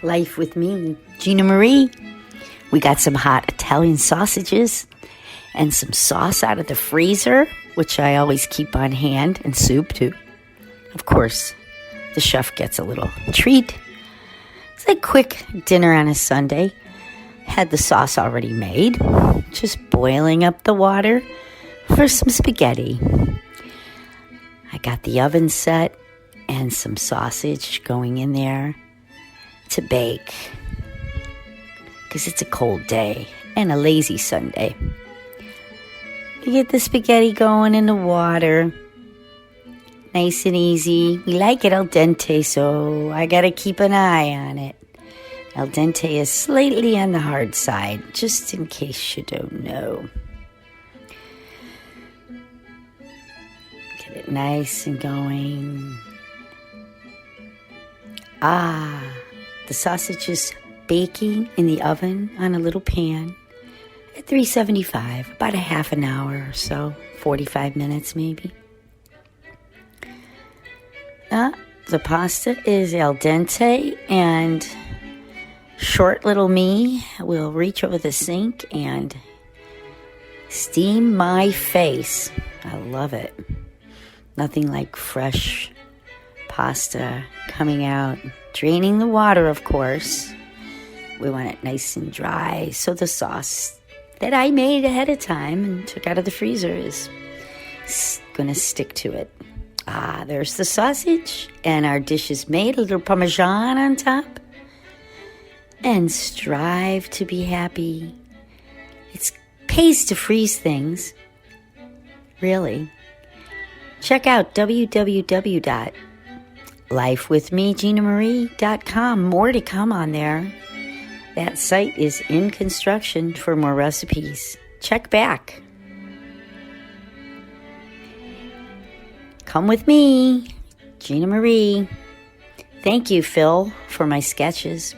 Life with me, Gina Marie. We got some hot Italian sausages and some sauce out of the freezer, which I always keep on hand, and soup too. Of course, the chef gets a little treat. It's a quick dinner on a Sunday. Had the sauce already made, just boiling up the water for some spaghetti. I got the oven set and some sausage going in there to bake, because it's a cold day and a lazy Sunday. You get the spaghetti going in the water, nice and easy. We like it al dente, so I gotta keep an eye on it. Al dente is slightly on the hard side, just in case you don't know. Get it nice and going. The sausage is baking in the oven on a little pan at 375, about a half an hour or so, 45 minutes maybe. The pasta is al dente, and short little me will reach over the sink and steam my face. I love it. Nothing like fresh pasta coming out, draining the water, of course. We want it nice and dry, so the sauce that I made ahead of time and took out of the freezer is going to stick to it. There's the sausage, and our dish is made, a little Parmesan on top. And strive to be happy. It pays to freeze things, really. Check out www.lifewithmeginamarie.com. More to come on there. That site is in construction for more recipes. Check back. Come with me, Gina Marie. Thank you, Phil, for my sketches.